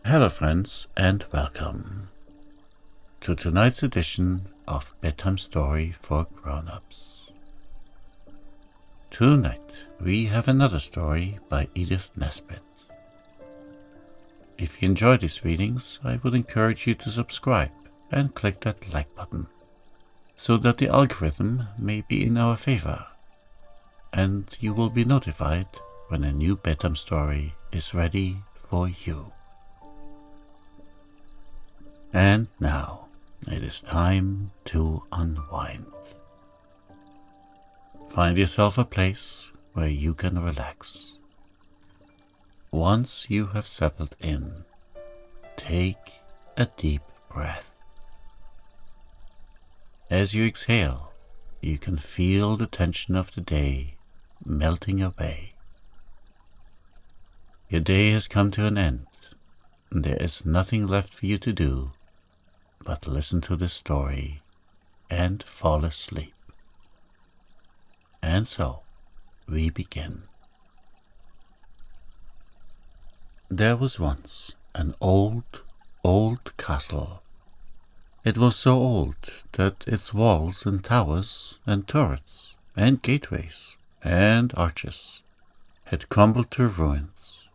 Hello friends, and welcome to tonight's edition of Bedtime Story for Grown-Ups. Tonight we have another story by Edith Nesbit. If you enjoy these readings, I would encourage you to subscribe and click that like button, so that the algorithm may be in our favor, and you will be notified when a new bedtime story is ready for you. And now, it is time to unwind. Find yourself a place where you can relax. Once you have settled in, take a deep breath. As you exhale, you can feel the tension of the day melting away. Your day has come to an end, and there is nothing left for you to do but listen to the story and fall asleep. And so, we begin. There was once an old castle. It was so old that its walls and towers and turrets and gateways and arches had crumbled to ruins.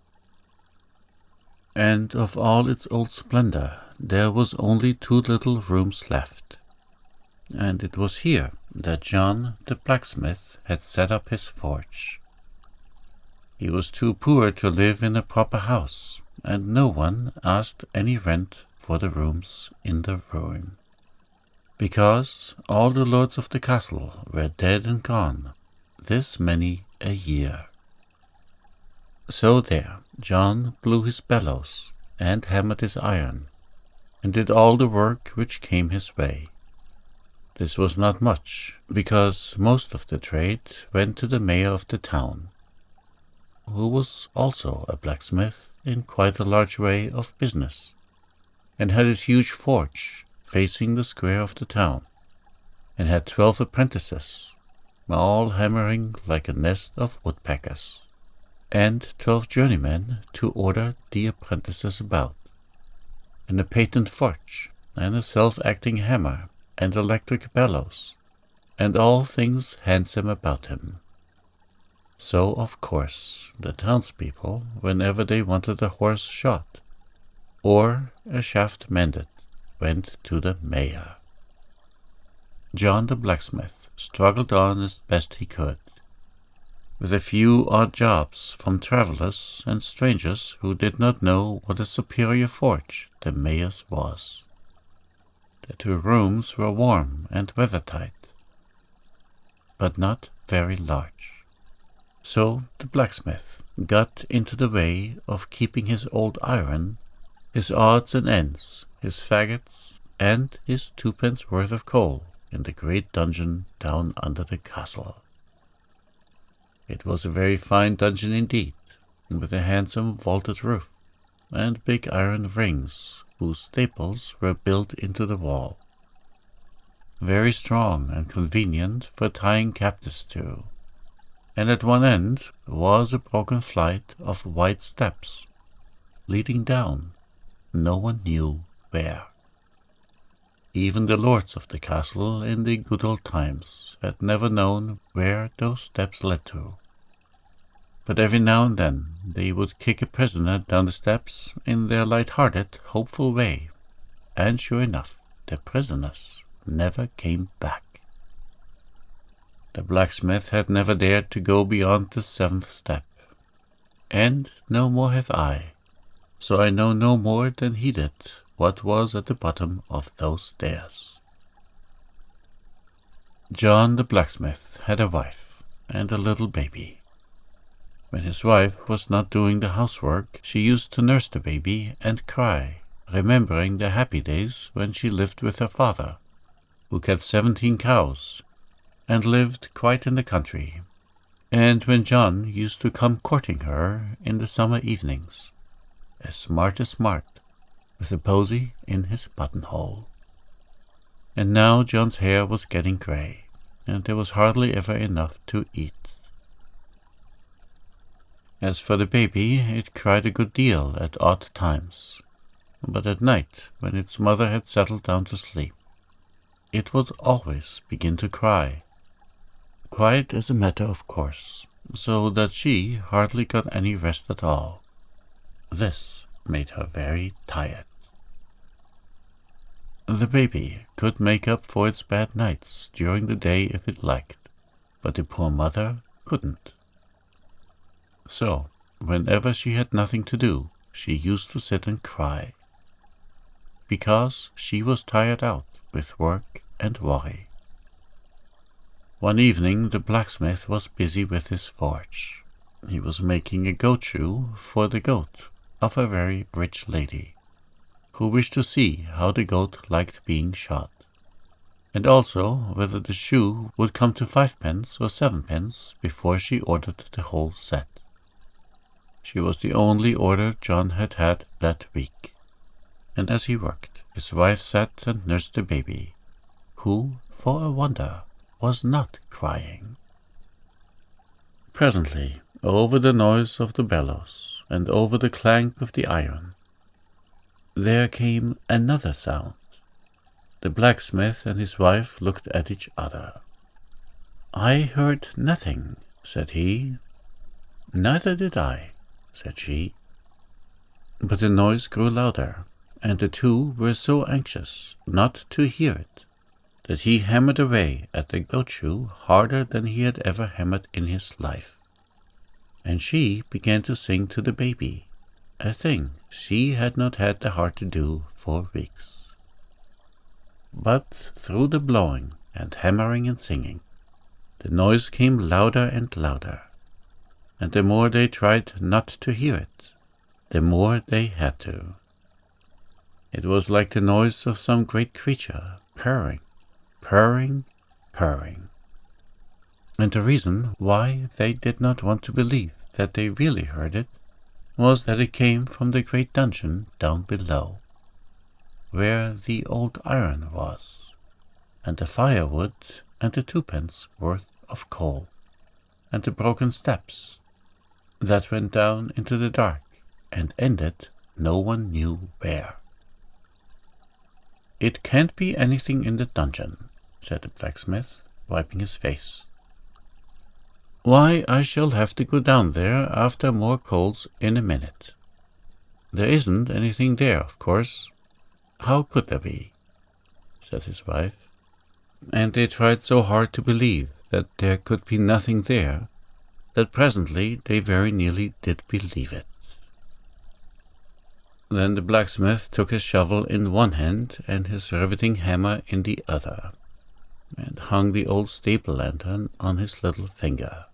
And of all its old splendor, there was only 2 little rooms left, and it was here that John the blacksmith had set up his forge. He was too poor to live in a proper house, and no one asked any rent for the rooms in the ruin, because all the lords of the castle were dead and gone, this many a year. So there John blew his bellows and hammered his iron, and did all the work which came his way. This was not much, because most of the trade went to the mayor of the town, who was also a blacksmith in quite a large way of business, and had his huge forge facing the square of the town, and had 12 apprentices, all hammering like a nest of woodpeckers, and 12 journeymen to order the apprentices about, and a patent forge, and a self-acting hammer, and electric bellows, and all things handsome about him. So, of course, the townspeople, whenever they wanted a horse shod, or a shaft mended, went to the mayor. John the blacksmith struggled on as best he could, with a few odd jobs from travelers and strangers who did not know what a superior forge the mayor's was. The 2 rooms were warm and weathertight, but not very large. So the blacksmith got into the way of keeping his old iron, his odds and ends, his faggots, and his 2 pence worth of coal in the great dungeon down under the castle. It was a very fine dungeon indeed, with a handsome vaulted roof, and big iron rings, whose staples were built into the wall. Very strong and convenient for tying captives to, and at one end was a broken flight of wide steps, leading down, no one knew where. Even the lords of the castle in the good old times had never known where those steps led to. But every now and then they would kick a prisoner down the steps in their light-hearted, hopeful way, and sure enough, the prisoners never came back. The blacksmith had never dared to go beyond the 7th step, and no more have I, so I know no more than he did what was at the bottom of those stairs. John the blacksmith had a wife and a little baby. When his wife was not doing the housework, she used to nurse the baby and cry, remembering the happy days when she lived with her father, who kept 17 cows, and lived quite in the country, and when John used to come courting her in the summer evenings, as smart, with a posy in his buttonhole. And now John's hair was getting grey, and there was hardly ever enough to eat. As for the baby, it cried a good deal at odd times, but at night, when its mother had settled down to sleep, it would always begin to cry, quite as a matter of course, so that she hardly got any rest at all. This made her very tired. The baby could make up for its bad nights during the day if it liked, but the poor mother couldn't. So, whenever she had nothing to do, she used to sit and cry, because she was tired out with work and worry. One evening the blacksmith was busy with his forge. He was making a goat shoe for the goat of a very rich lady, who wished to see how the goat liked being shod, and also whether the shoe would come to 5 pence or 7 pence before she ordered the whole set. She was the only order John had had that week, and as he worked, his wife sat and nursed the baby, who, for a wonder, was not crying. Presently, over the noise of the bellows and over the clank of the iron, there came another sound. The blacksmith and his wife looked at each other. "I heard nothing," said he. "Neither did I," said she. But the noise grew louder, and the two were so anxious not to hear it that he hammered away at the goat shoe harder than he had ever hammered in his life. And she began to sing to the baby, a thing she had not had the heart to do for weeks. But through the blowing and hammering and singing, the noise came louder and louder, and the more they tried not to hear it, the more they had to. It was like the noise of some great creature purring, purring, purring. And the reason why they did not want to believe that they really heard it was that it came from the great dungeon down below, where the old iron was, and the firewood, and the 2 pence worth of coal, and the broken steps that went down into the dark and ended no one knew where. "It can't be anything in the dungeon," said the blacksmith, wiping his face. "Why, I shall have to go down there after more coals in a minute. There isn't anything there, of course. How could there be?" said his wife. And they tried so hard to believe that there could be nothing there, that presently they very nearly did believe it. Then the blacksmith took his shovel in one hand and his riveting hammer in the other, and hung the old staple lantern on his little finger,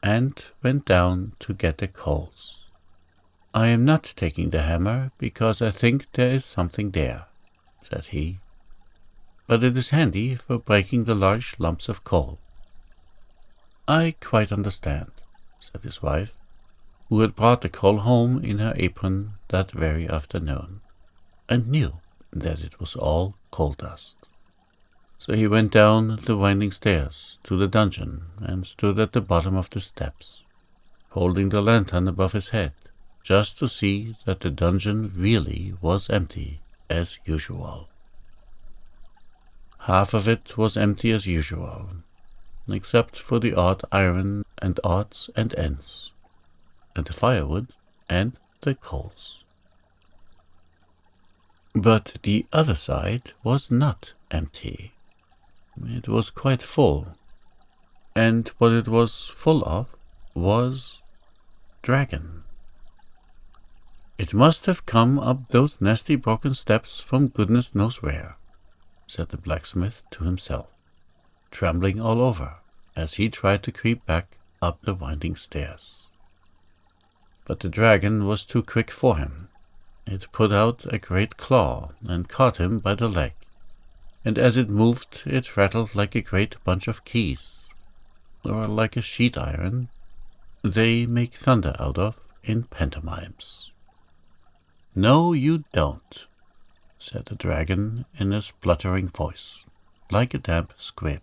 and went down to get the coals. "I am not taking the hammer, because I think there is something there," said he, "but it is handy for breaking the large lumps of coal." "I quite understand," said his wife, who had brought the coal home in her apron that very afternoon, and knew that it was all coal dust. So he went down the winding stairs to the dungeon and stood at the bottom of the steps, holding the lantern above his head, just to see that the dungeon really was empty as usual. Half of it was empty as usual, except for the odd iron and odds and ends, and the firewood and the coals. But the other side was not empty. It was quite full, and what it was full of was dragon. "It must have come up those nasty broken steps from goodness knows where," said the blacksmith to himself, trembling all over as he tried to creep back up the winding stairs. But the dragon was too quick for him. It put out a great claw and caught him by the leg, and as it moved it rattled like a great bunch of keys, or like a sheet iron they make thunder out of in pantomimes. "No, you don't," said the dragon in a spluttering voice, like a damp squib.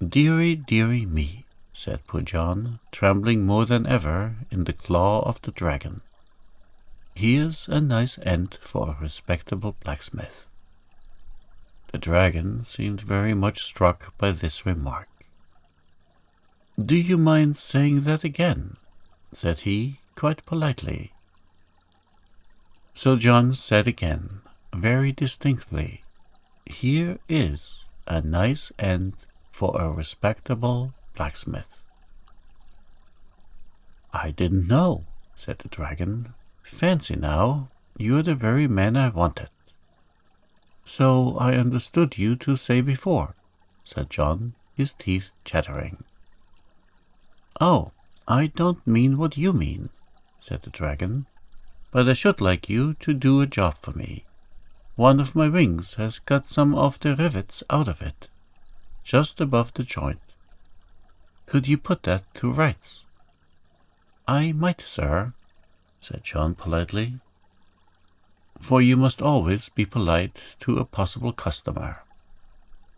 "Dearie, dearie me, said poor John, trembling more than ever in the claw of the dragon. "Here's a nice end for a respectable blacksmith." The dragon seemed very much struck by this remark. "Do you mind saying that again?" said he, quite politely. So John said again, very distinctly, "Here is a nice end for a respectable blacksmith." "I didn't know," said the dragon. "Fancy now, you're the very man I wanted." "So I understood you to say before," said John, his teeth chattering. "Oh, I don't mean what you mean," said the dragon, "but I should like you to do a job for me. One of my wings has got some of the rivets out of it, just above the joint. Could you put that to rights?" "I might, sir," said John politely, for you must always be polite to a possible customer,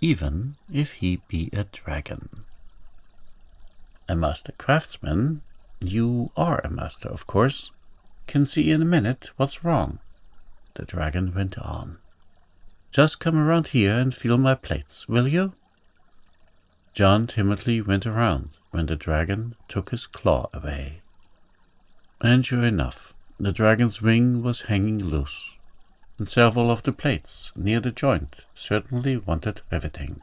even if he be a dragon. A master craftsman, you are a master, of course, can see in a minute what's wrong, the dragon went on. "Just come around here and feel my plates, will you?" John timidly went around when the dragon took his claw away. And sure enough, the dragon's wing was hanging loose, and several of the plates near the joint certainly wanted riveting.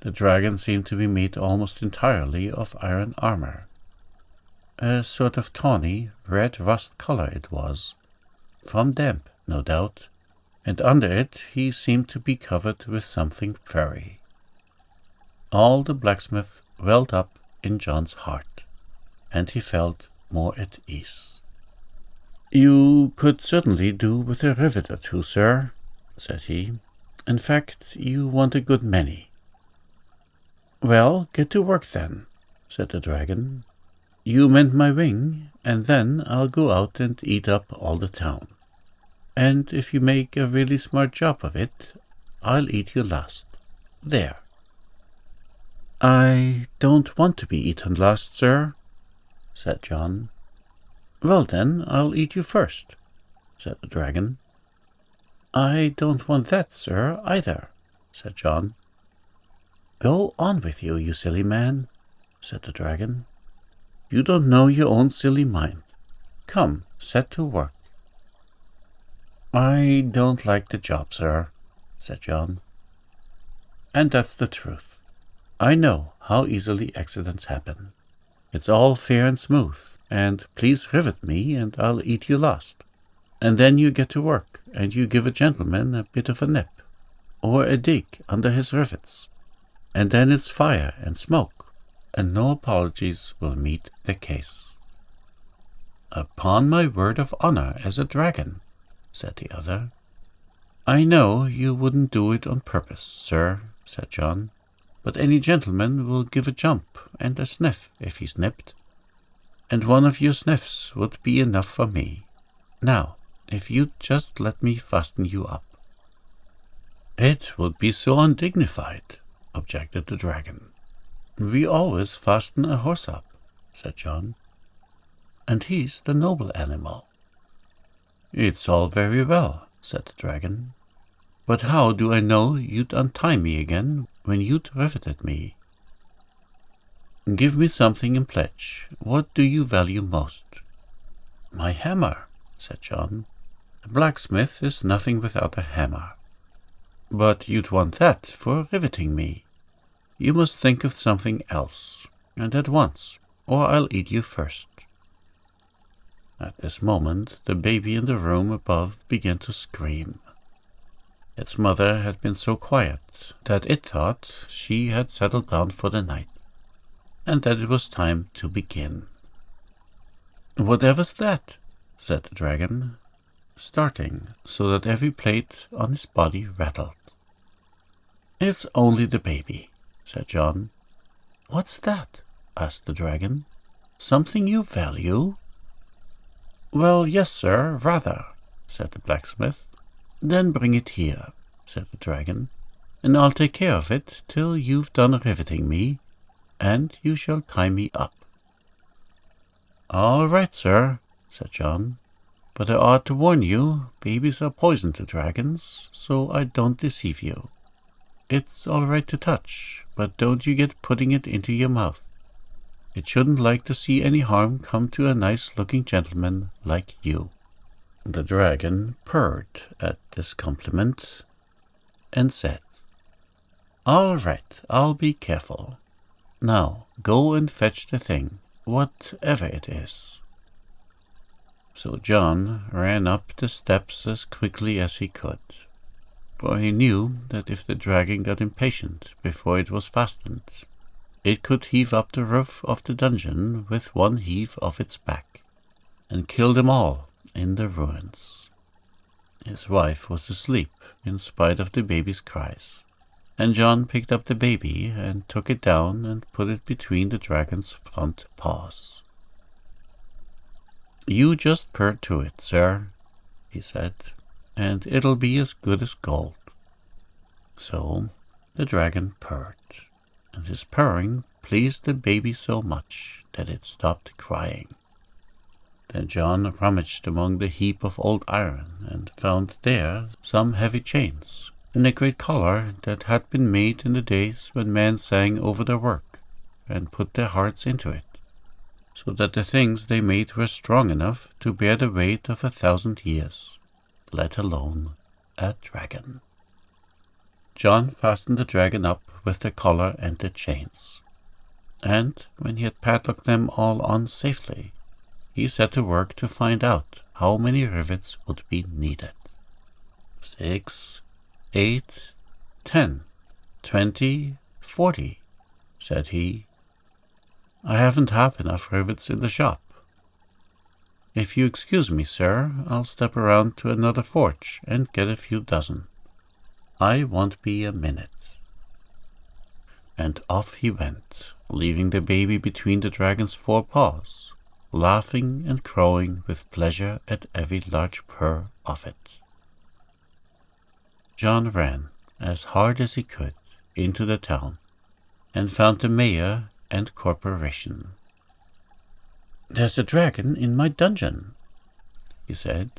The dragon seemed to be made almost entirely of iron armor. A sort of tawny, red rust color it was, from damp, no doubt, and under it he seemed to be covered with something furry. All the blacksmith welled up in John's heart, and he felt more at ease. "You could certainly do with a rivet or two, sir," said he. "In fact, you want a good many." "Well, get to work then," said the dragon. "You mend my wing, and then I'll go out and eat up all the town. And if you make a really smart job of it, I'll eat you last. There." "I don't want to be eaten last, sir," said John. "Well then, I'll eat you first," said the dragon. "I don't want that, sir, either," said John. "Go on with you, you silly man," said the dragon. "You don't know your own silly mind. Come, set to work." "I don't like the job, sir," said John. "And that's the truth. I know how easily accidents happen. It's all fair and smooth, and please rivet me and I'll eat you last. And then you get to work, and you give a gentleman a bit of a nip, or a dig under his rivets, and then it's fire and smoke, and no apologies will meet the case." "Upon my word of honor as a dragon," said the other. "I know you wouldn't do it on purpose, sir," said John, "but any gentleman will give a jump and a sniff if he's nipped, and one of your sniffs would be enough for me. Now, if you'd just let me fasten you up." "It would be so undignified," objected the dragon. "We always fasten a horse up," said John, "and he's the noble animal." "It's all very well," said the dragon, "but how do I know you'd untie me again when you'd riveted me? Give me something in pledge. What do you value most?" "My hammer," said John. "A blacksmith is nothing without a hammer." "But you'd want that for riveting me. You must think of something else, and at once, or I'll eat you first." At this moment the baby in the room above began to scream. Its mother had been so quiet that it thought she had settled down for the night, and that it was time to begin. "Whatever's that?" said the dragon, starting so that every plate on his body rattled. "It's only the baby," said John. "What's that?" asked the dragon. "Something you value?" "Well, yes, sir, rather," said the blacksmith. "Then bring it here," said the dragon, "and I'll take care of it till you've done riveting me, and you shall tie me up." "All right, sir," said John, "but I ought to warn you, babies are poison to dragons, so I don't deceive you. It's all right to touch, but don't you get putting it into your mouth. It shouldn't like to see any harm come to a nice-looking gentleman like you." The dragon purred at this compliment and said, "All right, I'll be careful. Now, go and fetch the thing, whatever it is." So John ran up the steps as quickly as he could, for he knew that if the dragon got impatient before it was fastened, it could heave up the roof of the dungeon with one heave of its back, and kill them all in the ruins. His wife was asleep in spite of the baby's cries, and John picked up the baby and took it down and put it between the dragon's front paws. "You just purr to it, sir," he said, "and it'll be as good as gold." So the dragon purred, and his purring pleased the baby so much that it stopped crying. Then John rummaged among the heap of old iron and found there some heavy chains and a great collar that had been made in the days when men sang over their work and put their hearts into it, so that the things they made were strong enough to bear the weight of 1,000 years, let alone a dragon. John fastened the dragon up with the collar and the chains, and when he had padlocked them all on safely, he set to work to find out how many rivets would be needed. 6, 8, 10, 20, 40, said he. "I haven't half enough rivets in the shop. If you excuse me, sir, I'll step around to another forge and get a few dozen. I won't be a minute." And off he went, leaving the baby between the dragon's 4 paws, laughing and crowing with pleasure at every large purr of it. John ran as hard as he could into the town and found the mayor and corporation. "There's a dragon in my dungeon," he said.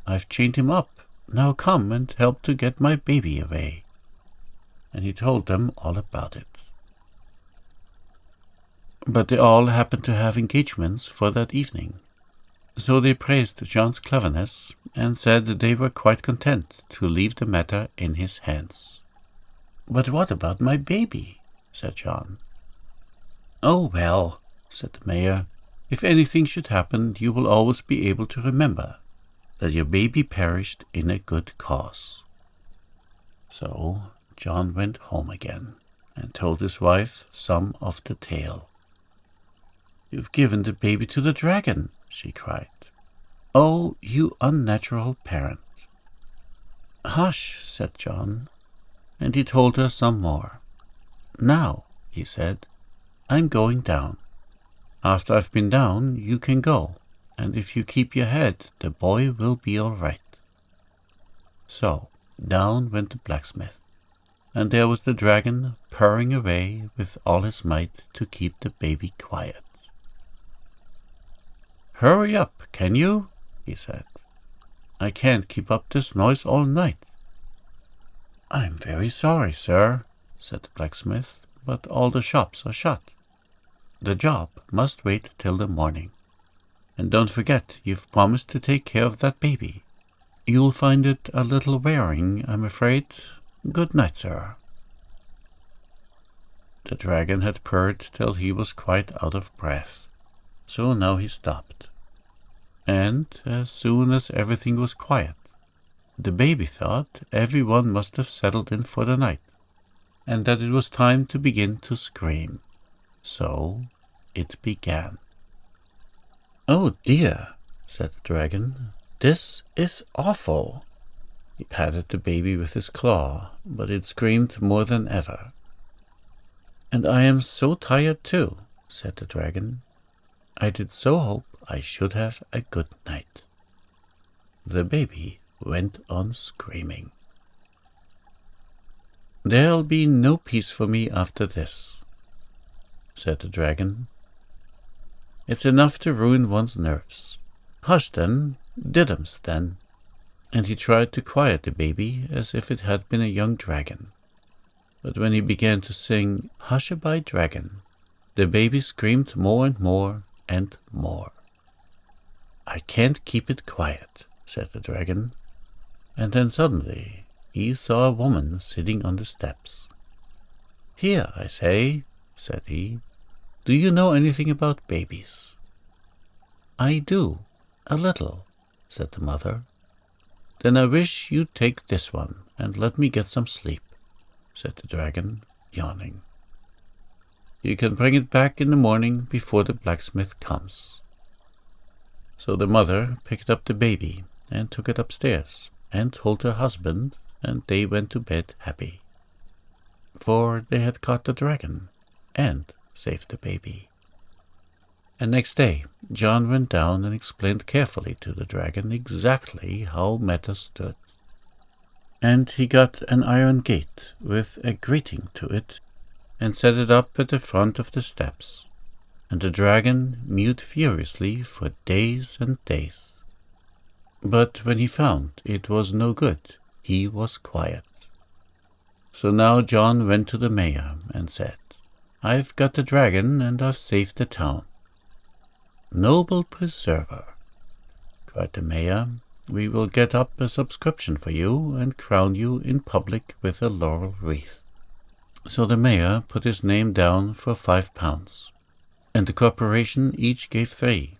"I've chained him up. Now come and help to get my baby away." And he told them all about it. But they all happened to have engagements for that evening, so they praised John's cleverness and said that they were quite content to leave the matter in his hands. "But what about my baby?" said John. "Oh, well," said the mayor, "if anything should happen, you will always be able to remember that your baby perished in a good cause." So John went home again and told his wife some of the tale. "You've given the baby to the dragon," she cried. "Oh, you unnatural parent." "Hush," said John, and he told her some more. "Now," he said, "I'm going down. After I've been down, you can go, and if you keep your head, the boy will be all right." So down went the blacksmith, and there was the dragon purring away with all his might to keep the baby quiet. "Hurry up, can you?" he said. "I can't keep up this noise all night." "I'm very sorry, sir," said the blacksmith, "but all the shops are shut. The job must wait till the morning. And don't forget, you've promised to take care of that baby. You'll find it a little wearing, I'm afraid. Good night, sir." The dragon had purred till he was quite out of breath, so now he stopped. And as soon as everything was quiet, the baby thought everyone must have settled in for the night, and that it was time to begin to scream. So it began. "Oh dear," said the dragon, "this is awful." He patted the baby with his claw, but it screamed more than ever. "And I am so tired too," said the dragon. "I did so hope I should have a good night." The baby went on screaming. "There'll be no peace for me after this." said the dragon. "It's enough to ruin one's nerves. Hush then, diddums then." And he tried to quiet the baby as if it had been a young dragon. But when he began to sing "Hush-a-bye, Dragon," the baby screamed more and more and more. "I can't keep it quiet," said the dragon. And then suddenly he saw a woman sitting on the steps. "Here, I say," said he, "do you know anything about babies?" "I do, a little," said the mother. "Then I wish you'd take this one and let me get some sleep," said the dragon, yawning. "You can bring it back in the morning before the blacksmith comes." So the mother picked up the baby and took it upstairs and told her husband, and they went to bed happy. For they had caught the dragon and saved the baby. And next day John went down and explained carefully to the dragon exactly how matters stood. And he got an iron gate with a grating to it and set it up at the front of the steps, and the dragon mewed furiously for days and days. But when he found it was no good, he was quiet. So now John went to the mayor and said, "I've got the dragon and I've saved the town." "Noble preserver," cried the mayor, "we will get up a subscription for you and crown you in public with a laurel wreath." So the mayor put his name down for £5, and the corporation each gave 3.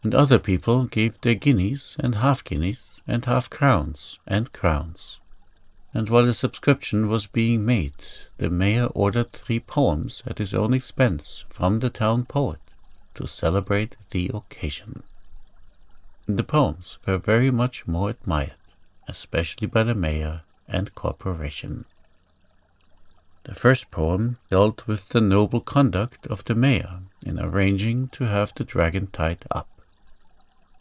And other people gave their guineas and half-guineas and half-crowns and crowns. And while the subscription was being made, the mayor ordered 3 poems at his own expense from the town poet to celebrate the occasion. The poems were very much more admired, especially by the mayor and corporation. The first poem dealt with the noble conduct of the mayor in arranging to have the dragon tied up.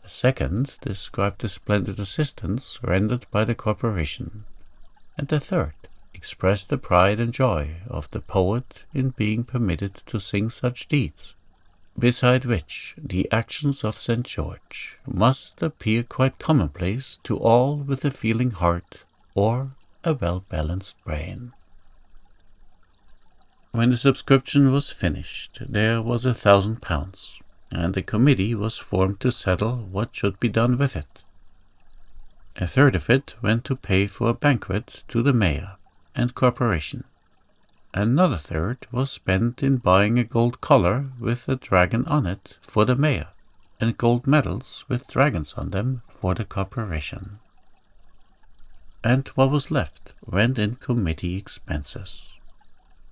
The second described the splendid assistance rendered by the corporation, and the third expressed the pride and joy of the poet in being permitted to sing such deeds, beside which the actions of St. George must appear quite commonplace to all with a feeling heart or a well-balanced brain. When the subscription was finished, there was £1,000, and a committee was formed to settle what should be done with it. A third of it went to pay for a banquet to the mayor and corporation. Another third was spent in buying a gold collar with a dragon on it for the mayor, and gold medals with dragons on them for the corporation. And what was left went in committee expenses.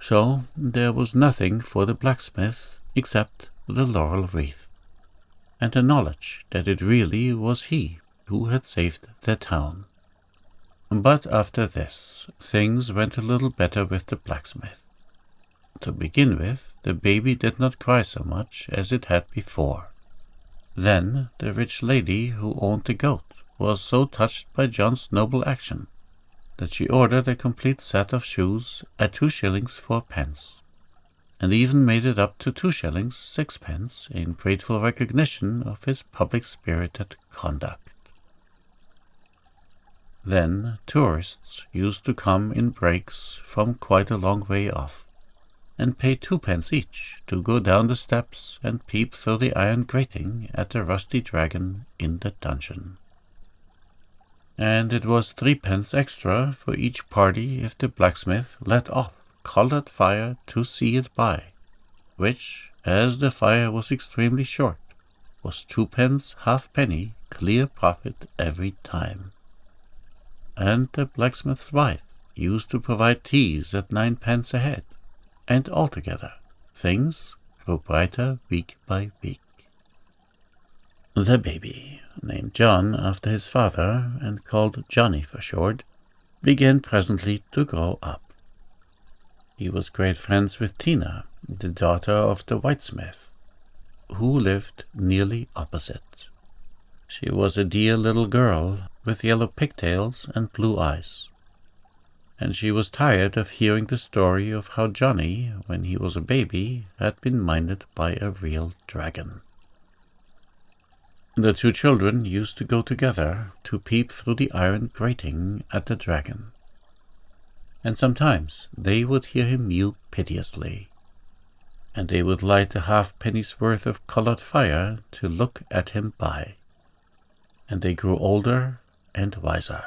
So there was nothing for the blacksmith except the laurel wreath, and the knowledge that it really was he who had saved the town. But after this, things went a little better with the blacksmith. To begin with, the baby did not cry so much as it had before. Then the rich lady who owned the goat was so touched by John's noble action that she ordered a complete set of shoes at 2 shillings 4 pence, and even made it up to 2 shillings 6 pence in grateful recognition of his public-spirited conduct. Then tourists used to come in breaks from quite a long way off, and pay 2 pence each to go down the steps and peep through the iron grating at the rusty dragon in the dungeon. And it was 3 pence extra for each party if the blacksmith let off coloured fire to see it by, which, as the fire was extremely short, was 2 pence halfpenny clear profit every time. And the blacksmith's wife used to provide teas at 9 pence a head, and altogether things grew brighter week by week. The baby, named John after his father and called Johnny for short, began presently to grow up. He was great friends with Tina, the daughter of the whitesmith, who lived nearly opposite. She was a dear little girl with yellow pigtails and blue eyes. and she was tired of hearing the story of how Johnny, when he was a baby, had been minded by a real dragon. The two children used to go together to peep through the iron grating at the dragon, and sometimes they would hear him mew piteously, and they would light a halfpenny's worth of colored fire to look at him by, and they grew older and wiser.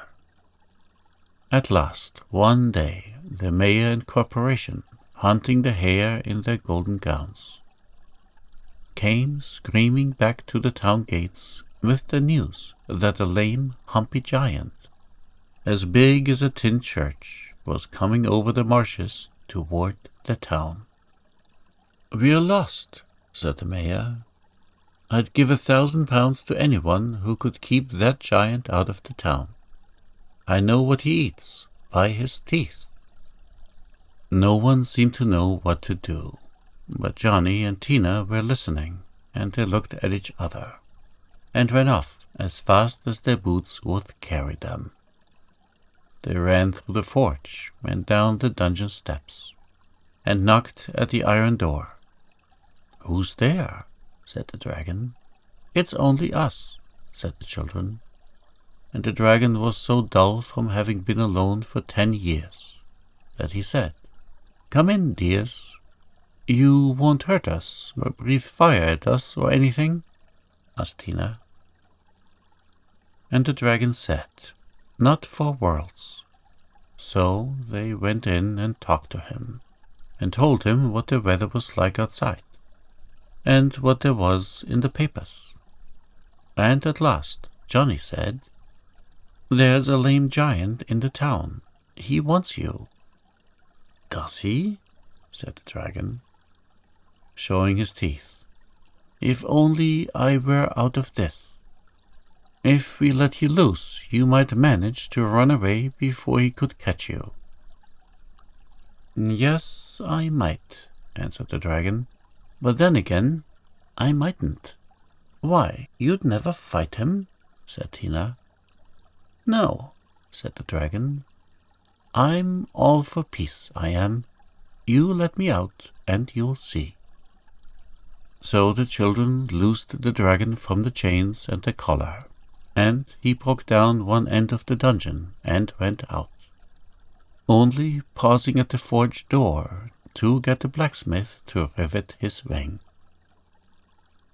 At last, one day, the mayor and corporation, hunting the hare in their golden gowns, came screaming back to the town gates with the news that a lame, humpy giant, as big as a tin church, was coming over the marshes toward the town. "We're lost," said the mayor. "I'd give £1,000 to anyone who could keep that giant out of the town. I know what he eats by his teeth." No one seemed to know what to do, but Johnny and Tina were listening, and they looked at each other, and ran off as fast as their boots would carry them. They ran through the forge, went down the dungeon steps, and knocked at the iron door. "Who's there?" said the dragon. "It's only us," said the children. And the dragon was so dull from having been alone for 10 years that he said, "Come in, dears. You won't hurt us or breathe fire at us or anything?" asked Tina. And the dragon said, "Not for worlds." So they went in and talked to him, and told him what the weather was like outside, and what there was in the papers. And at last Johnny said, "There's a lame giant in the town. He wants you." "Does he?" said the dragon, showing his teeth. "If only I were out of this. If we let you loose, you might manage to run away before he could catch you." "Yes, I might," answered the dragon. "But then again, I mightn't." "Why, you'd never fight him?" said Tina. "No," said the dragon. "I'm all for peace, I am. You let me out, and you'll see." So the children loosed the dragon from the chains and the collar, and he broke down one end of the dungeon and went out, only pausing at the forge door to get the blacksmith to rivet his wing.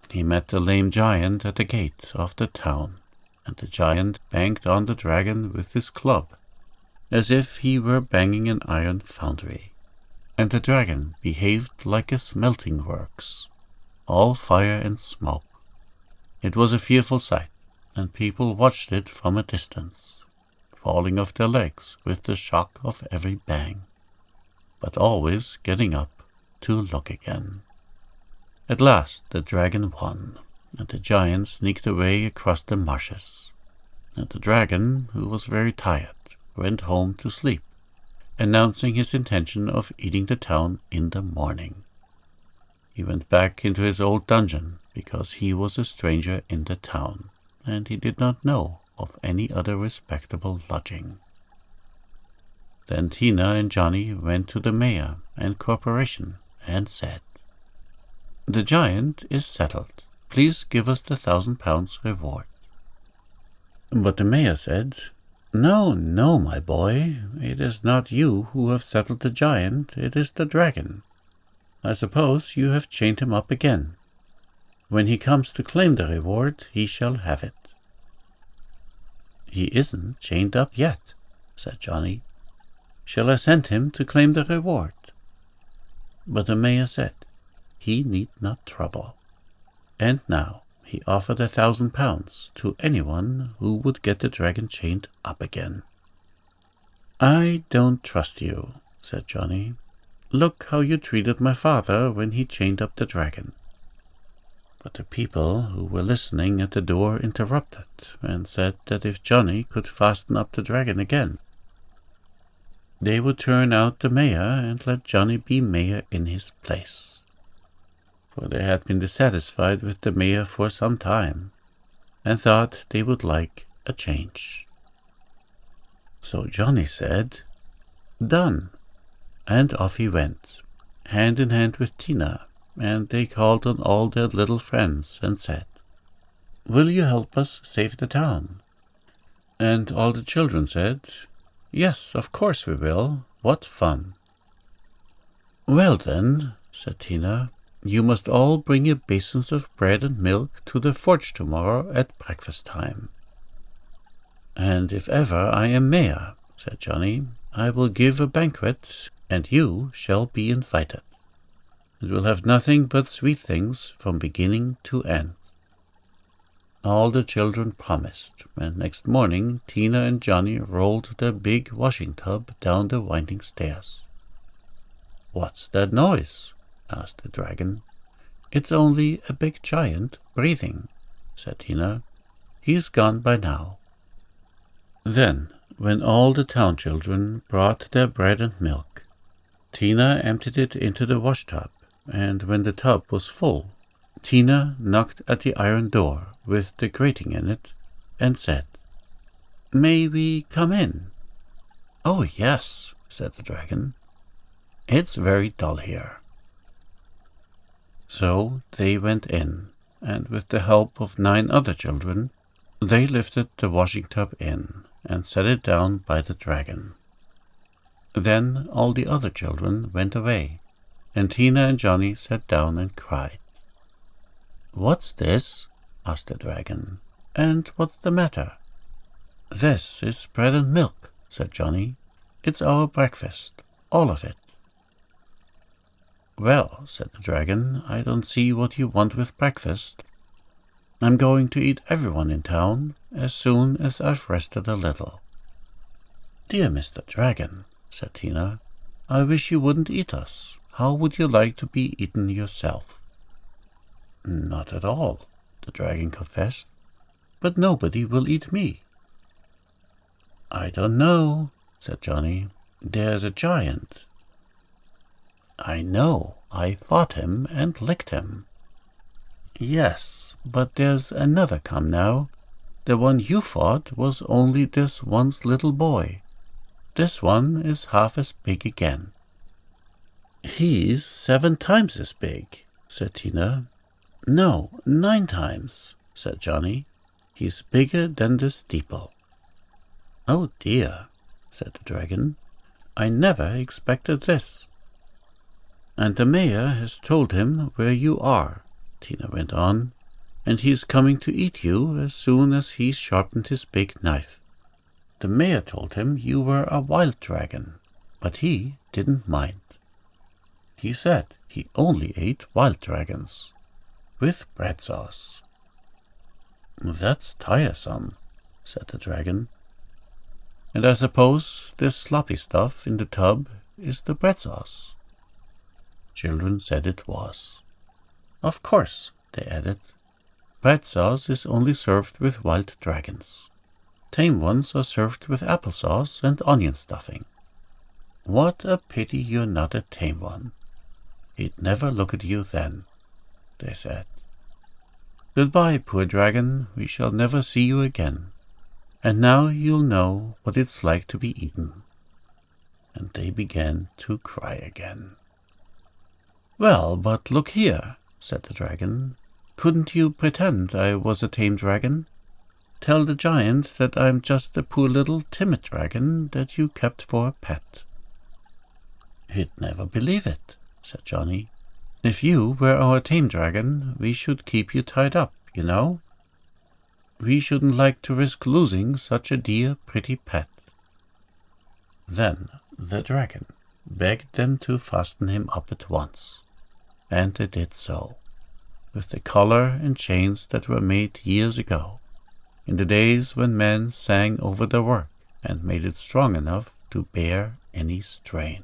He met the lame giant at the gate of the town, and the giant banged on the dragon with his club, as if he were banging an iron foundry, and the dragon behaved like a smelting works, all fire and smoke. It was a fearful sight, and people watched it from a distance, falling off their legs with the shock of every bang, but always getting up to look again. At last the dragon won, and the giant sneaked away across the marshes, and the dragon, who was very tired, went home to sleep, announcing his intention of eating the town in the morning. He went back into his old dungeon because he was a stranger in the town, and he did not know of any other respectable lodging. Then Tina and Johnny went to the mayor and corporation and said, "The giant is settled. Please give us the £1,000 reward." But the mayor said, "No, no, my boy. It is not you who have settled the giant. It is the dragon. I suppose you have chained him up again. When he comes to claim the reward, he shall have it." "He isn't chained up yet," said Johnny. "Shall I send him to claim the reward?" But the mayor said he need not trouble. And now he offered £1,000 to anyone who would get the dragon chained up again. "I don't trust you," said Johnny. "Look how you treated my father when he chained up the dragon." But the people who were listening at the door interrupted and said that if Johnny could fasten up the dragon again, they would turn out the mayor and let Johnny be mayor in his place. For they had been dissatisfied with the mayor for some time, and thought they would like a change. So Johnny said, Done. And off he went, hand in hand with Tina, and they called on all their little friends and said, "Will you help us save the town?" And all the children said, "Yes, of course we will. What fun!" "Well then," said Tina, "you must all bring your basins of bread and milk to the forge tomorrow at breakfast time." "And if ever I am mayor," said Johnny, "I will give a banquet, and you shall be invited. It will have nothing but sweet things from beginning to end." All the children promised, and next morning Tina and Johnny rolled their big washing tub down the winding stairs. "What's that noise?" asked the dragon. "It's only a big giant breathing," said Tina. "He's gone by now." Then, when all the town children brought their bread and milk, Tina emptied it into the wash tub, and when the tub was full, Tina knocked at the iron door with the grating in it and said, "May we come in?" "Oh, yes," said the dragon. "It's very dull here." So they went in, and with the help of 9 other children, they lifted the washing tub in and set it down by the dragon. Then all the other children went away, and Tina and Johnny sat down and cried. "What's this?" asked the dragon. "And what's the matter?" "This is bread and milk," said Johnny. "It's our breakfast, all of it." "Well," said the dragon, "I don't see what you want with breakfast. I'm going to eat everyone in town as soon as I've rested a little." "Dear Mr. Dragon," said Tina, "I wish you wouldn't eat us. How would you like to be eaten yourself?" "Not at all," the dragon confessed, "but nobody will eat me." "I don't know," said Johnny. "There's a giant." "I know. I fought him and licked him." "Yes, but there's another come now. The one you fought was only this one's little boy. This one is half as big again." "He's 7 times as big," said Tina. "No, 9 times, said Johnny. "He's bigger than the steeple." "Oh dear," said the dragon. "I never expected this." "And the mayor has told him where you are," Tina went on, "and he's coming to eat you as soon as he's sharpened his big knife. The mayor told him you were a wild dragon, but he didn't mind. He said he only ate wild dragons, with bread sauce." "That's tiresome," said the dragon. "And I suppose this sloppy stuff in the tub is the bread sauce?" Children said it was. "Of course," they added. "Bread sauce is only served with wild dragons. Tame ones are served with applesauce and onion stuffing. What a pity you're not a tame one. He'd never look at you then," they said. "Goodbye, poor dragon, we shall never see you again. And now you'll know what it's like to be eaten." And they began to cry again. "Well, but look here," said the dragon. "Couldn't you pretend I was a tame dragon? Tell the giant that I'm just a poor little timid dragon that you kept for a pet." "He'd never believe it," said Johnny. "If you were our tame dragon, we should keep you tied up, you know. We shouldn't like to risk losing such a dear, pretty pet." Then the dragon begged them to fasten him up at once, and they did so, with the collar and chains that were made years ago, in the days when men sang over their work and made it strong enough to bear any strain.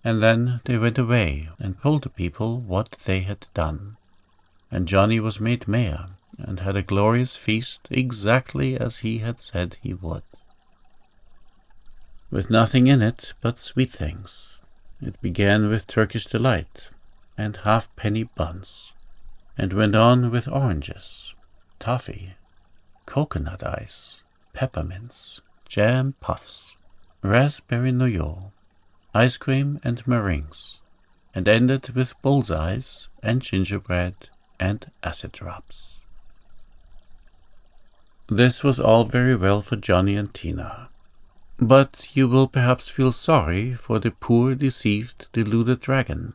And then they went away and told the people what they had done, and Johnny was made mayor and had a glorious feast exactly as he had said he would, with nothing in it but sweet things. It began with Turkish delight and halfpenny buns, and went on with oranges, toffee, coconut ice, peppermints, jam puffs, raspberry noyau, ice cream and meringues, and ended with bullseyes and gingerbread and acid drops. This was all very well for Johnny and Tina, but you will perhaps feel sorry for the poor, deceived, deluded dragon,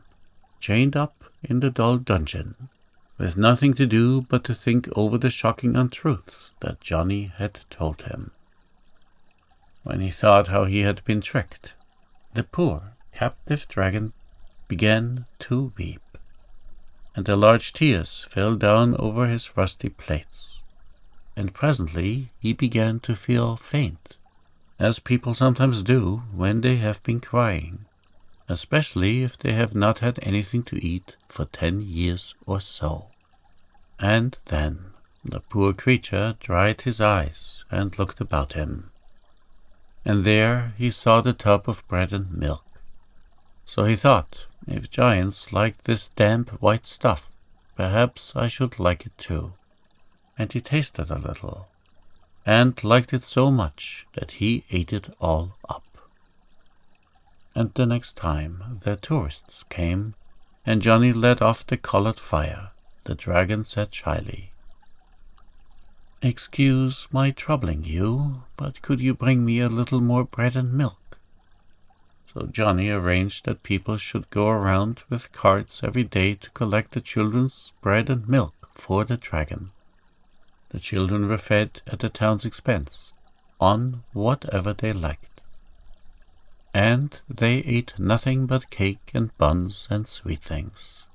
chained up in the dull dungeon, with nothing to do but to think over the shocking untruths that Johnny had told him. When he thought how he had been tricked, the poor captive dragon began to weep, and the large tears fell down over his rusty plates, and presently he began to feel faint, as people sometimes do when they have been crying, especially if they have not had anything to eat for 10 years or so. And then the poor creature dried his eyes and looked about him, and there he saw the tub of bread and milk. So he thought, if giants liked this damp white stuff, perhaps I should like it too. And he tasted a little, and liked it so much that he ate it all up. And the next time the tourists came, and Johnny led off the colored fire, the dragon said shyly, "Excuse my troubling you, but could you bring me a little more bread and milk?" So Johnny arranged that people should go around with carts every day to collect the children's bread and milk for the dragon. The children were fed at the town's expense, on whatever they liked. And they ate nothing but cake and buns and sweet things.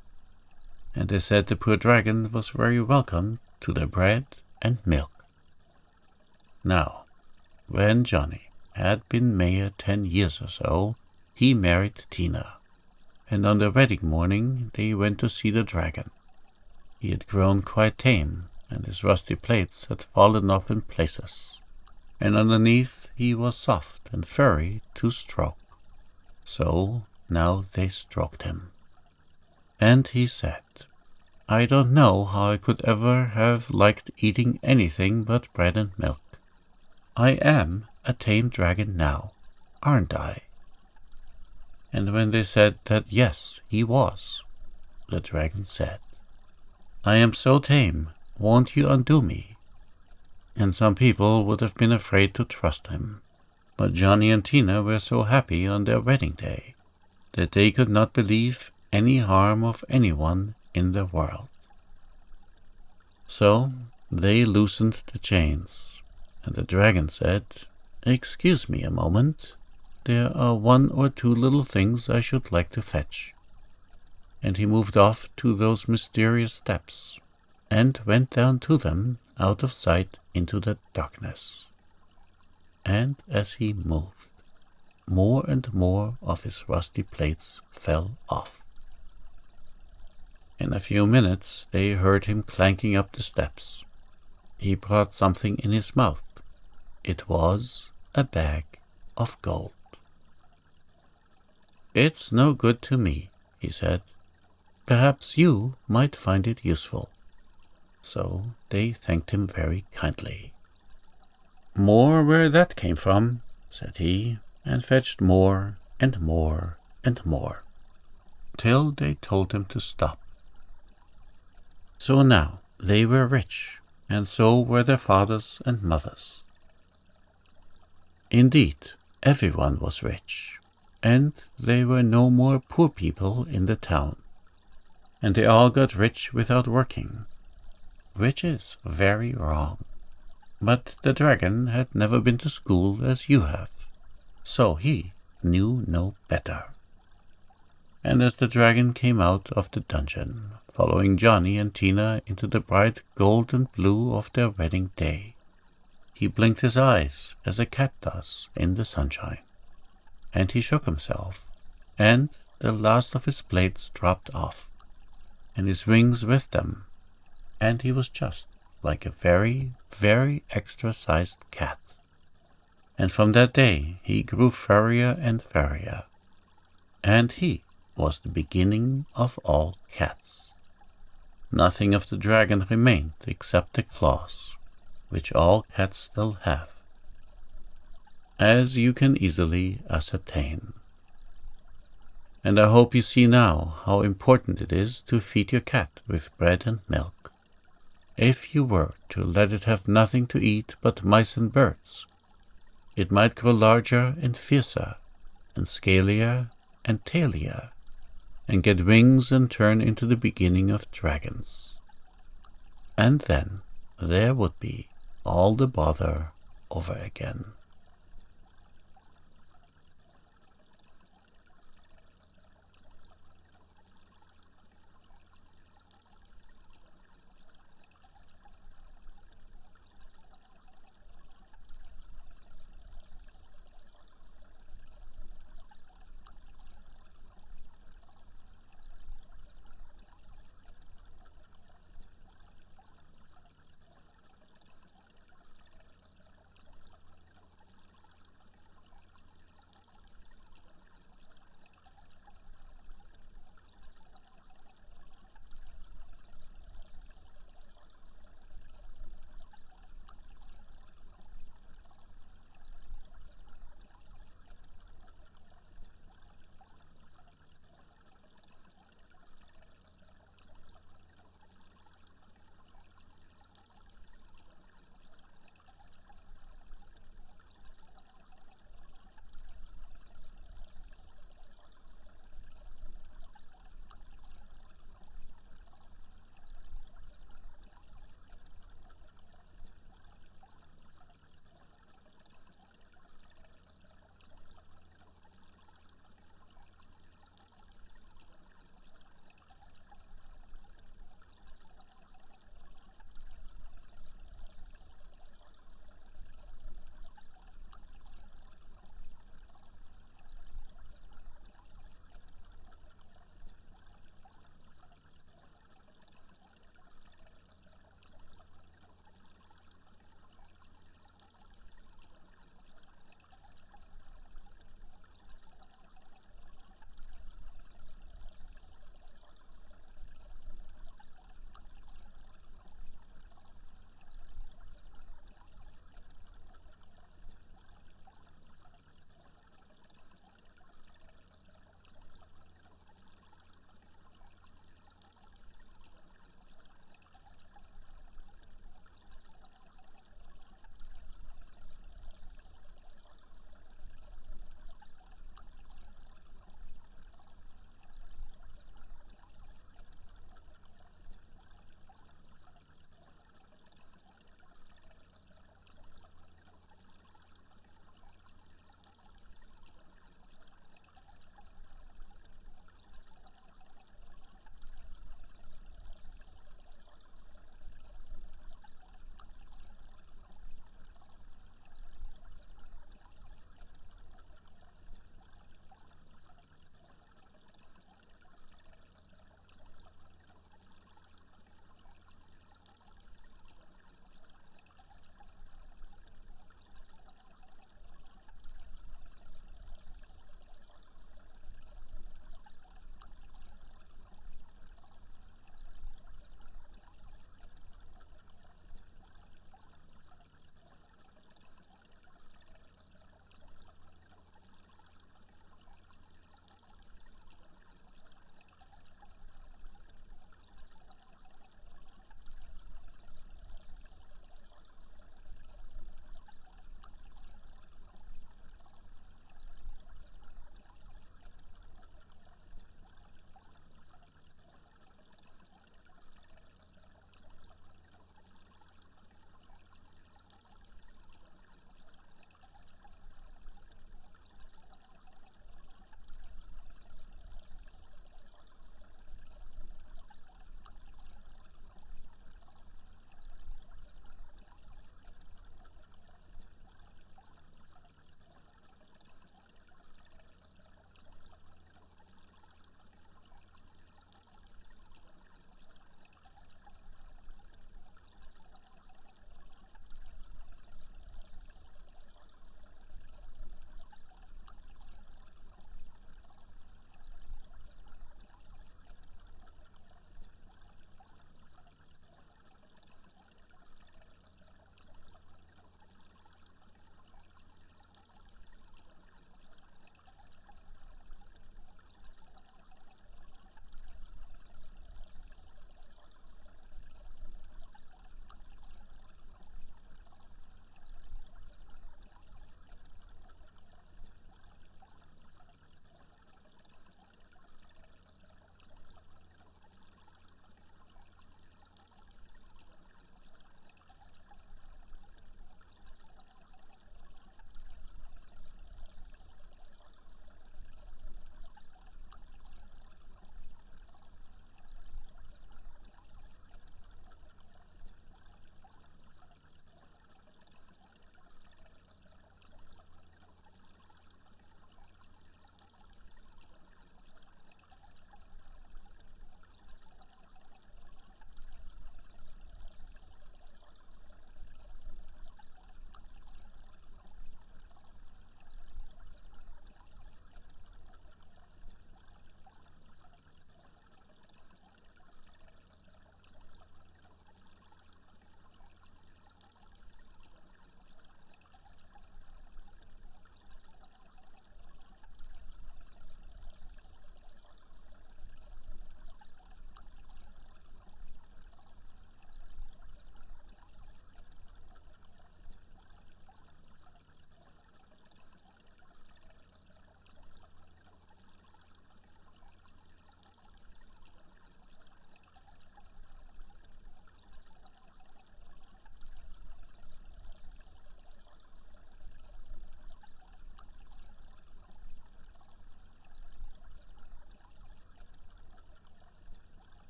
And they said the poor dragon was very welcome to their bread and milk. Now, when Johnny had been mayor 10 years or so, he married Tina, and on their wedding morning they went to see the dragon. He had grown quite tame, and his rusty plates had fallen off in places, and underneath he was soft and furry to stroke. So now they stroked him. And he said, "I don't know how I could ever have liked eating anything but bread and milk. I am a tame dragon now, aren't I?" And when they said that yes, he was, the dragon said, "I am so tame, won't you undo me?" And some people would have been afraid to trust him, but Johnny and Tina were so happy on their wedding day that they could not believe any harm of anyone in the world. So they loosened the chains, and the dragon said, "Excuse me a moment. There are 1 or 2 little things I should like to fetch." And he moved off to those mysterious steps, and went down to them out of sight into the darkness. And as he moved, more and more of his rusty plates fell off. In a few minutes they heard him clanking up the steps. He brought something in his mouth. It was a bag of gold. "It's no good to me," he said. "Perhaps you might find it useful." So they thanked him very kindly. "More where that came from," said he, and fetched more and more and more, till they told him to stop. So now they were rich, and so were their fathers and mothers. Indeed, everyone was rich, and there were no more poor people in the town, and they all got rich without working, which is very wrong. But the dragon had never been to school as you have, so he knew no better. And as the dragon came out of the dungeon, following Johnny and Tina into the bright golden blue of their wedding day, he blinked his eyes as a cat does in the sunshine, and he shook himself, and the last of his plates dropped off, and his wings with them, and he was just like a very, very extra-sized cat. And from that day he grew furrier and furrier, and he was the beginning of all cats. Nothing of the dragon remained except the claws, which all cats still have. as you can easily ascertain. And I hope you see now how important it is to feed your cat with bread and milk. If you were to let it have nothing to eat but mice and birds, it might grow larger and fiercer, and scalier and tailier, and get wings and turn into the beginning of dragons. And then there would be all the bother over again.